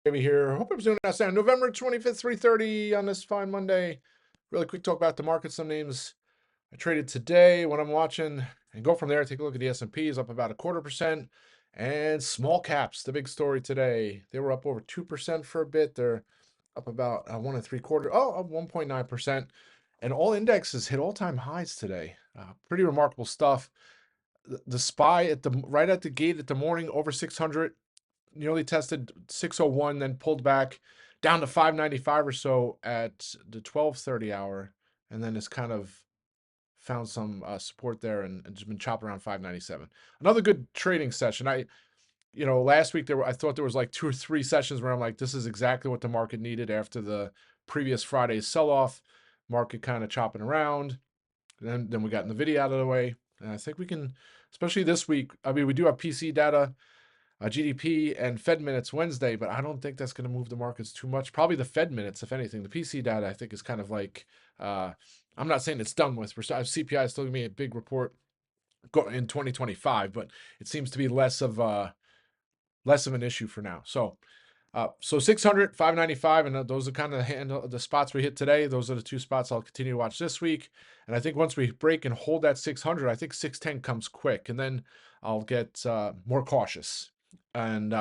Jamie here. Hope everyone's doing outstanding. November 25th, 3:30 on this fine Monday. Really quick talk about the market. Some names I traded today, what I'm watching, and go from there. Take a look at the S&P is up about 0.25%. And small caps, the big story today. They were up over 2% for a bit. They're up about 1.75, up 1.9%. And all indexes hit all-time highs today. Pretty remarkable stuff. The SPY right at the gate at the morning over 600. Nearly tested 601, then pulled back down to 595 or so at the 12:30 hour, and then it's kind of found some support there and just been chopping around 597. Another good trading session. Last week I thought there was like 2 or 3 sessions where I'm like, this is exactly what the market needed after the previous Friday's sell-off. Market kind of chopping around. Then we got NVIDIA out of the way, and I think we can, especially this week. I mean, we do have PC data, GDP and Fed minutes Wednesday, but I don't think that's going to move the markets too much. Probably the Fed minutes, if anything. The PC data, I think, is kind of like, I'm not saying it's done with. CPI is still going to be a big report in 2025, but it seems to be less of an issue for now. So 600, 595, and those are kind of the spots we hit today. Those are the 2 spots I'll continue to watch this week. And I think once we break and hold that 600, I think 610 comes quick, and then I'll get more cautious. And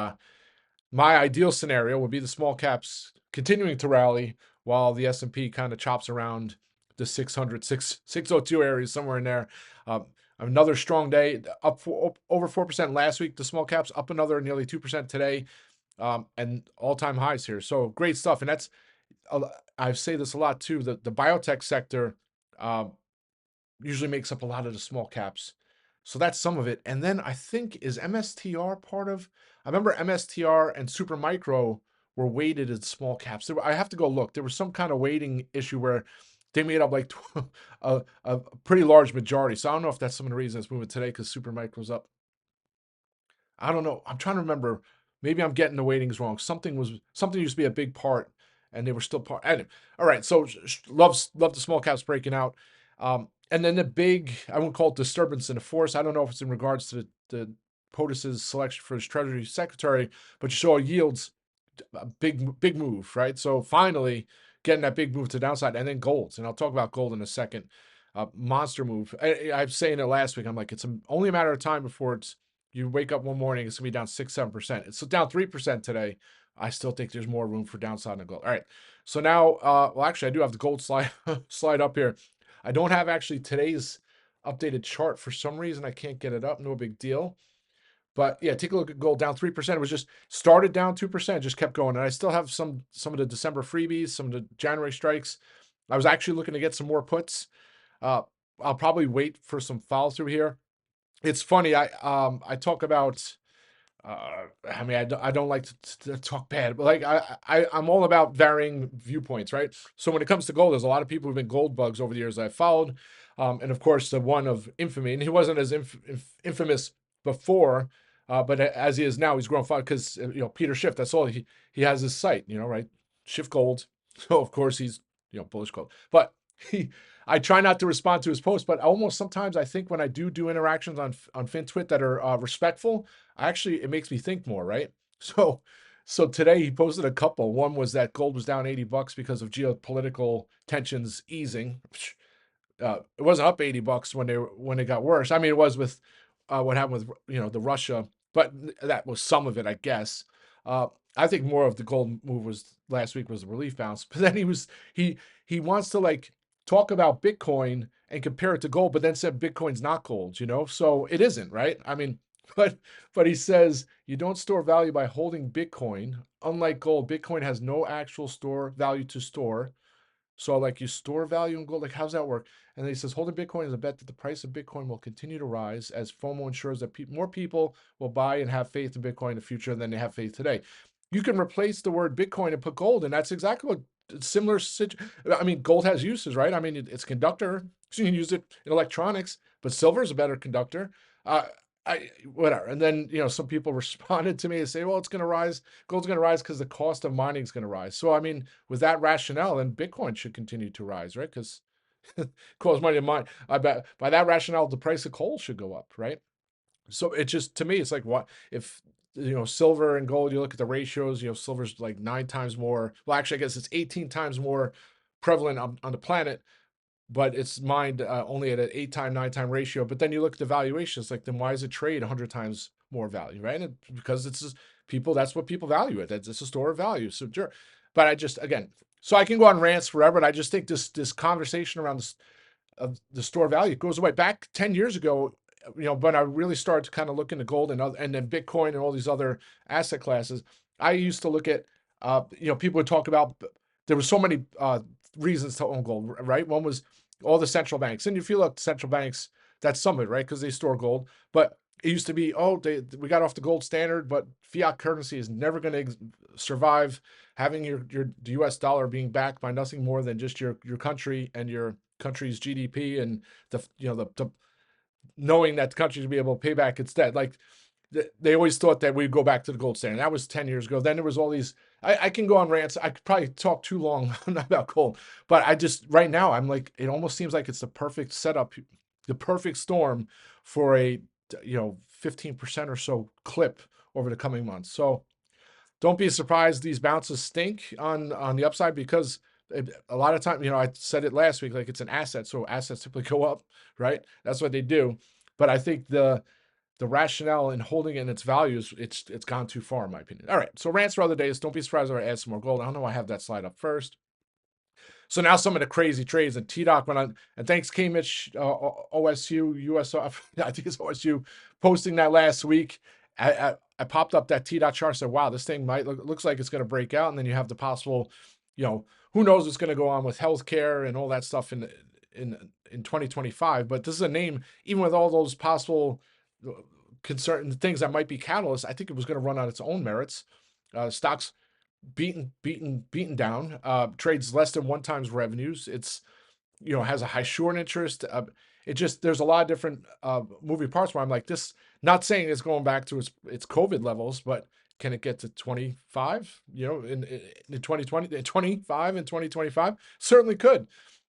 my ideal scenario would be the small caps continuing to rally while the S&P kind of chops around the 600, 602 areas, somewhere in there. Another strong day, up over 4% last week. The small caps up another nearly 2% today, and all-time highs here. So great stuff. And that's, I say this a lot too, the biotech sector usually makes up a lot of the small caps. So that's some of it. And then I think, is MSTR part of? I remember MSTR and Supermicro were weighted as small caps. I have to go look. There was some kind of weighting issue where they made up like a pretty large majority. So I don't know if that's some of the reason it's moving today because Supermicro's up. I don't know. I'm trying to remember. Maybe I'm getting the weightings wrong. Something used to be a big part, and they were still part. Anyway, all right. So love the small caps breaking out. And then the big, I won't call it disturbance in the force. I don't know if it's in regards to the POTUS's selection for his Treasury Secretary, but you saw yields, a big move, right? So finally getting that big move to the downside, and then golds. And I'll talk about gold in a second. Monster move. I was saying it last week. I'm like, it's only a matter of time before you wake up one morning, it's going to be down 6-7%. It's down 3% today. I still think there's more room for downside in gold. All right. So now, well, actually, I do have the gold slide up here. I don't have actually today's updated chart. For some reason, I can't get it up. No big deal. But yeah, take a look at gold, down 3%. It was just started down 2%, just kept going. And I still have some of the December freebies, some of the January strikes. I was actually looking to get some more puts. I'll probably wait for some follow through here. It's funny. I talk about. I mean, I don't like to talk bad, but like I'm all about varying viewpoints, right? So when it comes to gold, there's a lot of people who've been gold bugs over the years I've followed, and of course the one of infamy, and he wasn't as infamous before, but as he is now, he's grown far because Peter Schiff. That's all he has his site, right? Schiff Gold. So of course he's bullish gold, but I try not to respond to his posts, but almost sometimes I think when I do interactions on FinTwit that are respectful, it makes me think more, right? So today he posted a couple. One was that gold was down $80 because of geopolitical tensions easing. It wasn't up $80 when it got worse. I mean, it was with what happened with the Russia, but that was some of it, I guess. I think more of the gold move was last week was the relief bounce, but then he wants to like talk about Bitcoin and compare it to gold, but then said Bitcoin's not gold, so it isn't, right? I mean, but he says you don't store value by holding Bitcoin. Unlike gold, Bitcoin has no actual store value to store. So like you store value in gold, like how's that work? And then he says holding Bitcoin is a bet that the price of Bitcoin will continue to rise as FOMO ensures that more people will buy and have faith in Bitcoin in the future than they have faith today. You can replace the word Bitcoin and put gold, and that's exactly what similar. I mean, gold has uses, right? I mean, it's conductor, so you can use it in electronics, but silver is a better conductor. Whatever. And then, some people responded to me and say, well, it's going to rise. Gold's going to rise because the cost of mining is going to rise. So, I mean, with that rationale, then Bitcoin should continue to rise, right? Because it costs money to mine. I bet by that rationale, the price of coal should go up, right? So it just, to me, it's like, what if silver and gold, you look at the ratios, silver's like 9 times more. Well, actually, I guess it's 18 times more prevalent on the planet, but it's mined only at an 8-time, 9-time ratio. But then you look at the valuations, like, then why does it trade 100 times more value, right? And because it's just people, that's what people value it. It's a store of value. So, sure. But I just, again, so I can go on rants forever, but I just think this conversation around this of the store value goes away. Back 10 years ago, when I really started to kind of look into gold and then Bitcoin and all these other asset classes, I used to look at, people would talk about, there were so many reasons to own gold, right? One was all the central banks. And if you look, central banks, that's some of it, right? Because they store gold. But it used to be, we got off the gold standard, but fiat currency is never going to survive having the US dollar being backed by nothing more than just your country and your country's GDP, and the knowing that the country to be able to pay back its debt. Like, they always thought that we'd go back to the gold standard. That was 10 years ago. Then there was all these, I can go on rants. I could probably talk too long about gold, but I just, right now, I'm like, it almost seems like it's the perfect setup, the perfect storm for a, 15% or so clip over the coming months. So don't be surprised these bounces stink on the upside, because a lot of time, I said it last week, like, it's an asset. So assets typically go up, right? That's what they do. But I think the rationale in holding it in its values, it's gone too far, in my opinion. All right, so rants for other days. Don't be surprised if I add some more gold. I don't know why I have that slide up first. So now some of the crazy trades, and TDOC went on, and thanks K-Mitch, OSU, USO, I think it's OSU, posting that last week. I popped up that TDOC chart, said, wow, this thing looks like it's going to break out. And then you have the possible, who knows what's going to go on with healthcare and all that stuff in 2025. But this is a name, even with all those possible concern things that might be catalysts, I think it was going to run on its own merits. Stocks beaten down, trades less than 1 times revenues. It's, has a high short interest. There's a lot of different moving parts where I'm like, this, not saying it's going back to its COVID levels, but can it get to 25, in 2020, 25 and 2025? Certainly could.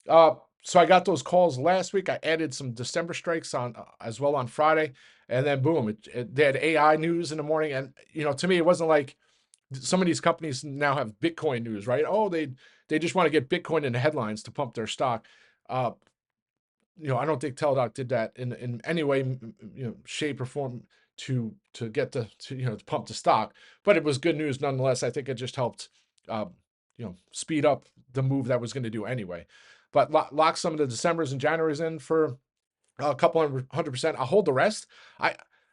So I got those calls last week. I added some December strikes on as well on Friday, and then boom, they had AI news in the morning. And, to me, it wasn't like, some of these companies now have Bitcoin news, right? Oh, they just want to get Bitcoin in the headlines to pump their stock. I don't think Teladoc did that in any way, shape or form to get to pump the stock, but it was good news nonetheless. I think it just helped, speed up the move that was going to do anyway. But lock some of the Decembers and Januaries in for a couple 100%. I'll hold the rest.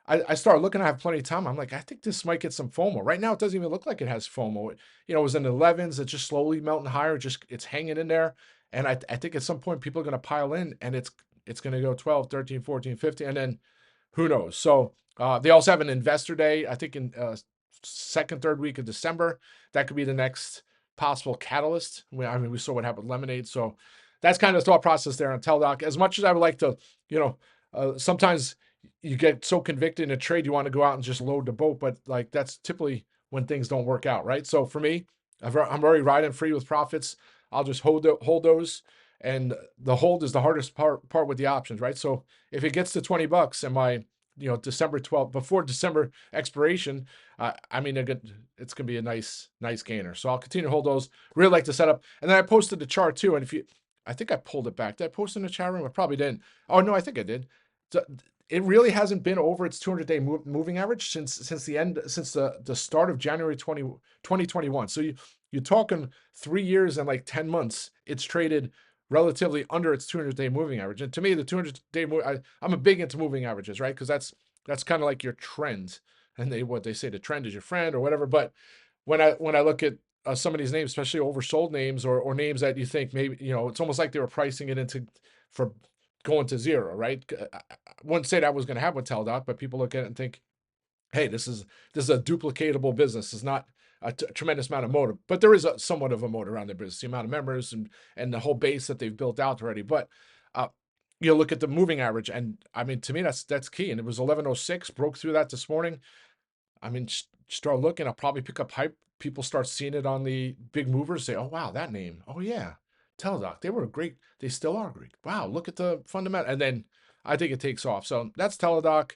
I started looking, I have plenty of time. I'm like, I think this might get some FOMO. Right now, it doesn't even look like it has FOMO. It was in the 11s. It's just slowly melting higher. It's hanging in there. And I think at some point, people are going to pile in, and it's going to go 12, 13, 14, 15, and then who knows? So they also have an investor day, I think, in second, third week of December. That could be the next possible catalyst. We saw what happened with Lemonade. So that's kind of the thought process there on Teladoc. As much as I would like to, sometimes you get so convicted in a trade, you want to go out and just load the boat, but like, that's typically when things don't work out, right? So for me, I'm already riding free with profits. I'll just hold those, and the hold is the hardest part with the options, right? So if it gets to $20 and my December 12th, before December expiration, it's gonna be a nice gainer. So I'll continue to hold those. Really like the setup. And then I posted the chart too, and I think I pulled it back. Did I post in the chat room? I probably didn't. Oh no, I think I did. So it really hasn't been over its 200-day moving average since the start of January 2021. So you're talking 3 years and like 10 months. It's traded relatively under its 200-day moving average. And to me, the 200-day I'm a big into moving averages, right? Because that's kind of like your trend. And what they say, the trend is your friend or whatever. But when I look at some of these names, especially oversold names or names that you think maybe, it's almost like they were pricing it for going to zero, right? I wouldn't say that was going to happen with Teladoc, but people look at it and think, hey, this is a duplicatable business. It's not a tremendous amount of motor, but there is somewhat of a motor around their business, the amount of members and the whole base that they've built out already. But you look at the moving average, and to me, that's key. And it was 1106, broke through that this morning. Start looking. I'll probably pick up hype. People start seeing it on the big movers, say, oh, wow, that name. Oh, yeah. Teladoc. They were great. They still are great. Wow, look at the fundamental. And then I think it takes off. So that's Teladoc.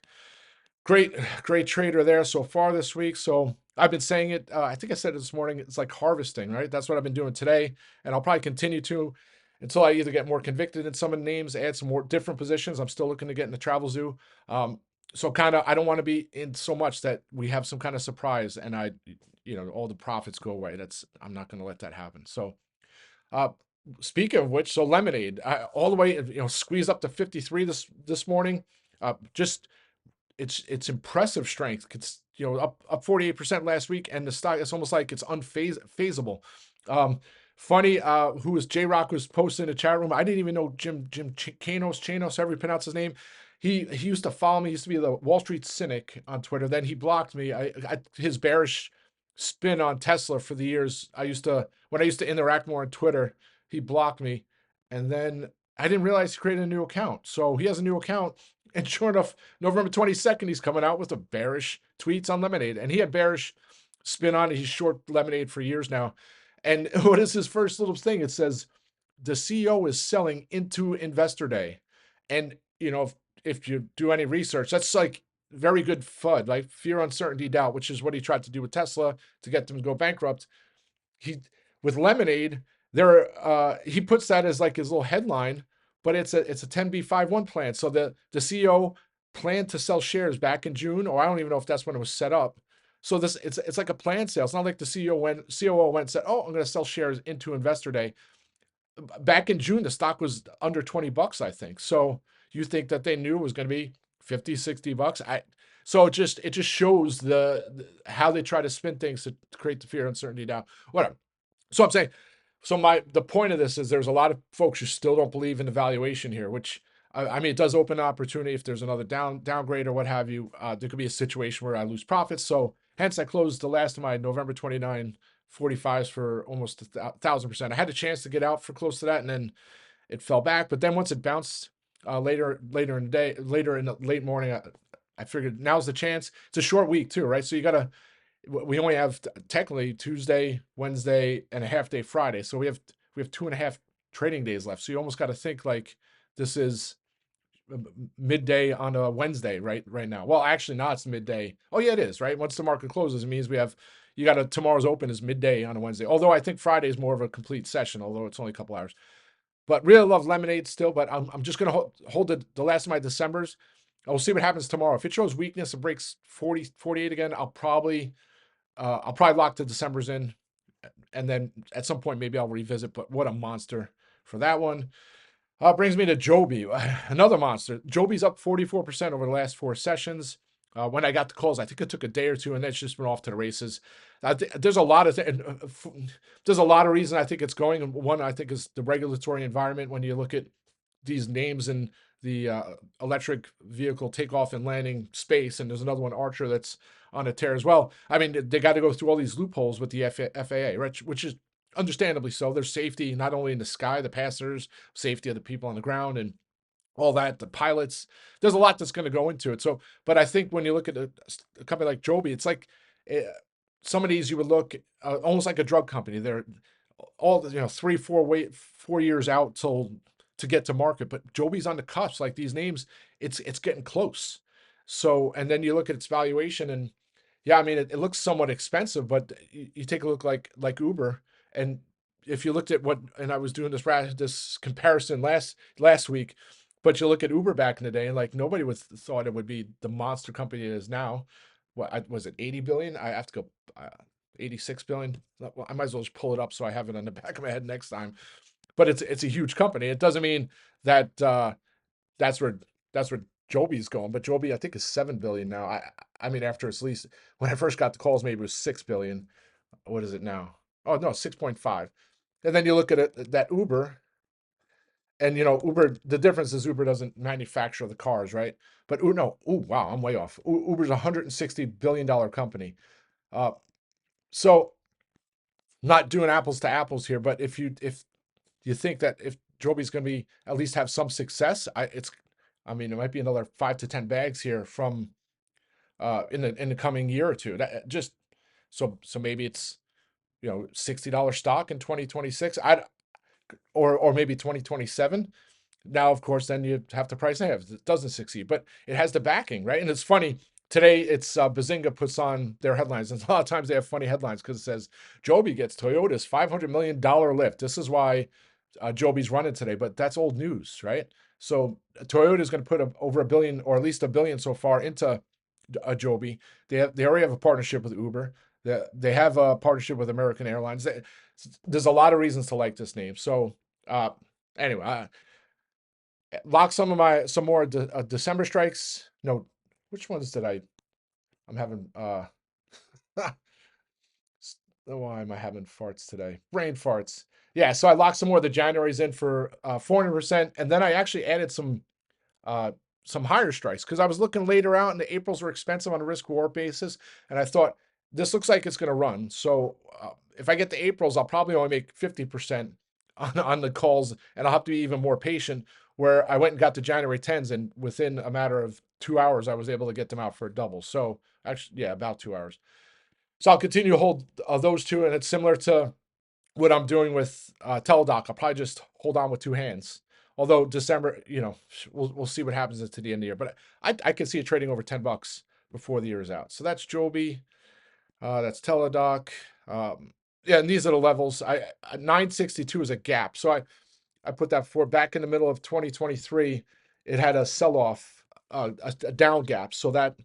great trader there so far this week. So I've been saying it. I think I said it this morning. It's like harvesting, right? That's what I've been doing today, and I'll probably continue to until I either get more convicted in some of the names, add some more different positions. I'm still looking to get in the travel zoo. So kind of, I don't want to be in so much that we have some kind of surprise and all the profits go away. I'm not going to let that happen. So, uh, speaking of which, so lemonade, all the way, squeezed up to 53 this morning. Just it's impressive strength. It's up 48% last week, and the stock, it's almost like it's unfazable. Funny, who was J Rock was posting in the chat room. I didn't even know Jim Chanos, however you pronounce his name. He used to follow me. He used to be the Wall Street Cynic on Twitter. Then he blocked me. His bearish spin on Tesla for the years. When I used to interact more on Twitter, he blocked me, and then I didn't realize he created a new account. So he has a new account. And sure enough, November 22nd, he's coming out with the bearish tweets on Lemonade. And he had bearish spin on it. He's short Lemonade for years now. And what is his first little thing? It says, the CEO is selling into Investor Day. And, if you do any research, that's like very good FUD, like fear, uncertainty, doubt, which is what he tried to do with Tesla to get them to go bankrupt. With Lemonade, he puts that as like his little headline, but it's a 10b5-1 plan. So the CEO planned to sell shares back in June, or I don't even know if that's when it was set up. So it's like a planned sale. It's not like the COO went and said, "Oh, I'm going to sell shares into Investor Day." Back in June, the stock was under $20, I think. So you think that they knew it was going to be 50, $60? So it just shows how they try to spin things to create the fear, uncertainty, doubt, whatever. So I'm saying, the point of this is there's a lot of folks who still don't believe in the valuation here, which I mean, it does open an opportunity if there's another downgrade or what have you. There could be a situation where I lose profits. So hence I closed the last of my November 29 45s for almost 1,000%. I had a chance to get out for close to that, and then it fell back. But then once it bounced later in the day, later in the late morning, I figured now's the chance. It's a short week too, right? So we only have technically Tuesday, Wednesday, and a half day Friday. So we have 2.5 trading days left. So you almost got to think like this is midday on a Wednesday, right now. Well, actually, not. It's midday. Oh yeah, it is, right? Once the market closes, it means tomorrow's open is midday on a Wednesday. Although I think Friday is more of a complete session, although it's only a couple hours. But really love Lemonade still. But I'm just gonna hold the last of my Decembers. We'll see what happens tomorrow. If it shows weakness and breaks 40, 48 again, I'll probably lock the Decembers in, and then at some point maybe I'll revisit. But what a monster for that one. Brings me to Joby, another monster. Joby's up 44% over the last 4 sessions. When I got the calls, I think it took a day or two, and then it's just been off to the races. There's a lot of reasons I think it's going. And one, I think, is the regulatory environment. When you look at these names in the electric vehicle takeoff and landing space, and there's another one, Archer, that's on a tear as well. I mean, they got to go through all these loopholes with the FAA, right? Which is understandably so. There's safety not only in the sky, the passengers, safety of the people on the ground, and all that, the pilots. There's a lot that's going to go into it. So, but I think when you look at a company like Joby, it's like some of these you would look almost like a drug company. They're all 4 years out to get to market, but Joby's on the cusp. Like these names, it's getting close. So, and then you look at its valuation, and yeah, I mean, it looks somewhat expensive, but you take a look like Uber, and if you looked at and I was doing this comparison last week, but you look at Uber back in the day, and like nobody thought it would be the monster company it is now. What was it, 80 billion? I have to go 86 billion. Well, I might as well just pull it up so I have it on the back of my head next time. But it's a huge company. It doesn't mean that that's where Joby's going, but Joby I think is 7 billion now. I mean, after its lease, when I first got the calls, maybe it was 6 billion. What is it now? Oh no, 6.5. And then you look at it, that Uber, and Uber, the difference is Uber doesn't manufacture the cars, right? But wow, I'm way off. Uber's a $160 billion company. So not doing apples to apples here, but if you think that if Joby's going to be at least have some success, it might be another 5 to 10 bags here from in the coming year or two. That just so maybe it's $60 stock in 2026. Or maybe 2027. Now, of course, then you have to price it if it doesn't succeed, but it has the backing, right? And it's funny, Today, it's Bazinga puts on their headlines, and a lot of times they have funny headlines because it says Joby gets Toyota's $500 million lift. This is why Joby's running today, but that's old news, right? So Toyota is going to put over a billion, or at least a billion so far, into Joby. They already have a partnership with Uber. They have a partnership with American Airlines. There's a lot of reasons to like this name. So uh, anyway, lock some more December strikes. No, which ones did I? I'm having why am I having farts today? Brain farts. Yeah, so I locked some more of the Januaries in for 400%, and then I actually added uh some higher strikes because I was looking later out and the Aprils were expensive on a risk reward basis, and I thought this looks like it's going to run. So if I get the Aprils, I'll probably only make 50% on the calls, and I'll have to be even more patient. Where I went and got the January 10s, and within a matter of 2 hours, I was able to get them out for a double. So actually, yeah, about 2 hours. So I'll continue to hold those two, and it's similar to what I'm doing with Teledoc. I'll probably just hold on with two hands. Although December, we'll see what happens to the end of the year. But I can see it trading over $10 before the year is out. So that's Joby. That's Teledoc. Yeah, and these are the levels. 962 is a gap. So I put that for back in the middle of 2023. It had a sell off, a down gap. So that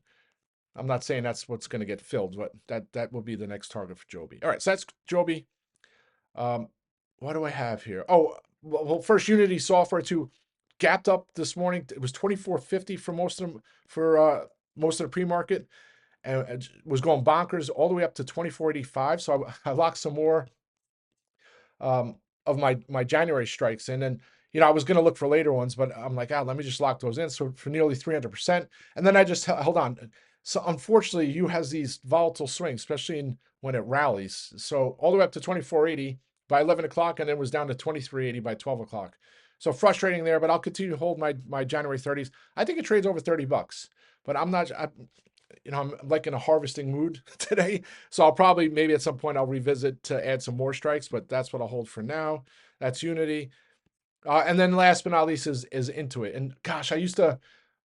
I'm not saying that's what's going to get filled, but that will be the next target for Joby. All right, so that's Joby. What do I have here? Oh, well, first Unity Software too gapped up this morning. It was 24.50 for most of them for most of the pre-market, and it was going bonkers all the way up to 24.85. So I locked some more of my January strikes in, and I was going to look for later ones, but I'm like, let me just lock those in. So for nearly 300%, and then I just held on. So unfortunately, you has these volatile swings, especially when it rallies. So all the way up to 24.80 by 11 o'clock, and then it was down to 23.80 by 12 o'clock. So frustrating there, but I'll continue to hold my January 30s. I think it trades over $30, but I'm not. I'm like in a harvesting mood today. So I'll probably, maybe at some point I'll revisit to add some more strikes, but that's what I'll hold for now. That's Unity. And then last but not least is Intuit. And gosh, I used to,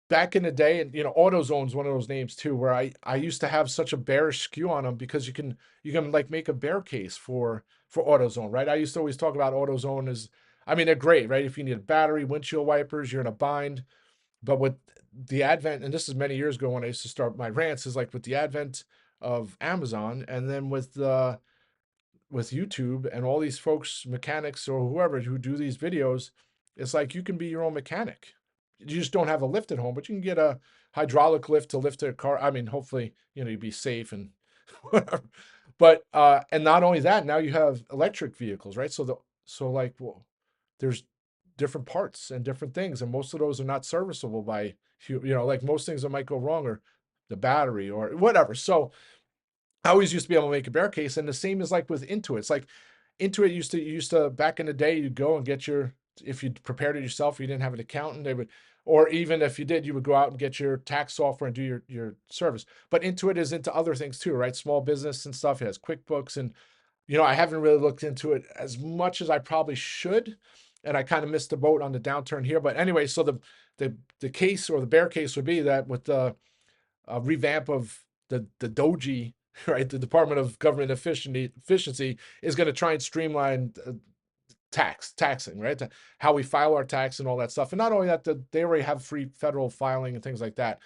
back in the day, and AutoZone's one of those names too, where I used to have such a bearish skew on them because you can like make a bear case for AutoZone, right? I used to always talk about AutoZone as, I mean, they're great, right? If you need a battery, windshield wipers, you're in a bind. But with the advent, and this is many years ago when I used to start my rants, is like with the advent of Amazon, and then with YouTube and all these folks, mechanics or whoever who do these videos, it's like you can be your own mechanic. You just don't have a lift at home, but you can get a hydraulic lift to lift a car. I mean, hopefully, you'd be safe and whatever. But and not only that, now you have electric vehicles, right? So well, there's different parts and different things, and most of those are not serviceable by like most things that might go wrong or the battery or whatever. So I always used to be able to make a bear case, and the same is like with Intuit. It's like Intuit used to back in the day, you'd go and get your, if you prepared it yourself, you didn't have an accountant, they would, or even if you did, you would go out and get your tax software and do your service. But Intuit is into other things too, right? Small business and stuff. It has QuickBooks, and I haven't really looked into it as much as I probably should, and I kind of missed the boat on the downturn here. But anyway, so the case, or the bear case, would be that with the revamp of the DOGE, right, the Department of Government Efficiency is going to try and streamline taxing, right? How we file our tax and all that stuff. And not only that, they already have free federal filing and things like that.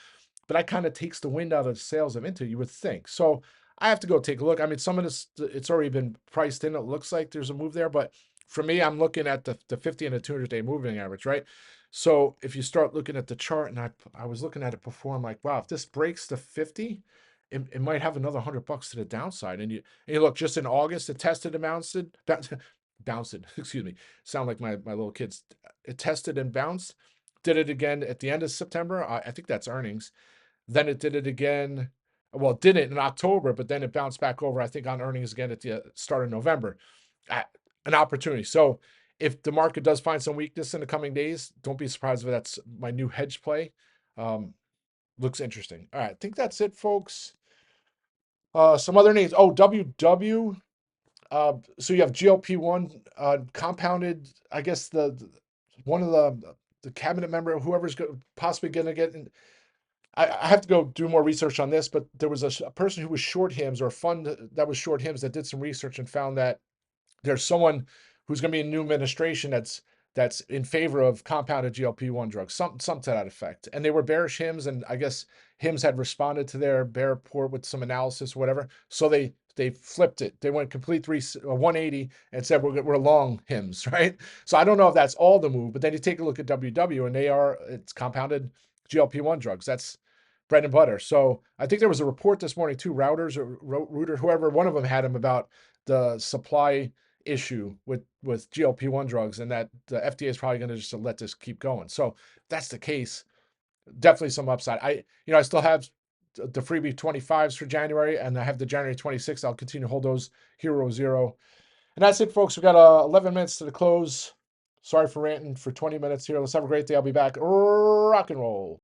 But that kind of takes the wind out of the sails of Intuit, you would think. So I have to go take a look. I mean, some of this, it's already been priced in. It looks like there's a move there. But for me, I'm looking at the 50 and the 200-day moving average, right? So if you start looking at the chart, and I was looking at it before, I'm like, wow, if this breaks the 50, it might have another $100 to the downside. And you look, just in August, it tested and bounced it. Bounced it, excuse me. Sound like my little kids. It tested and bounced. Did it again at the end of September. I think that's earnings. Then it did it again. Well, it did it in October, but then it bounced back over, I think, on earnings again at the start of November. An opportunity. So if the market does find some weakness in the coming days, don't be surprised if that's my new hedge play. Looks interesting. All right, I think that's it, folks. Some other names. Oh, WW. So you have GLP-1 compounded. I guess one of the cabinet member, whoever's possibly going to get I have to go do more research on this, but there was a person who was short HIMS, or a fund that was short HIMS, that did some research and found that there's someone who's going to be in new administration that's in favor of compounded GLP-1 drugs, something to that effect. And they were bearish HIMS, and I guess HIMS had responded to their bear report with some analysis or whatever. So they flipped it. They went complete 180 and said we're long HIMS, right? So I don't know if that's all the move, but then you take a look at WW, and it's compounded GLP-1 drugs. That's bread and butter. So I think there was a report this morning too, Reuter, whoever, one of them had him about the supply issue with GLP-1 drugs, and that the FDA is probably going to just let this keep going. So if that's the case, definitely some upside. I still have the freebie 25s for January, and I have the January 26th. I'll continue to hold those hero zero. And that's it, folks. We got 11 minutes to the close. Sorry for ranting for 20 minutes here. Let's have a great day. I'll be back. Rock and roll.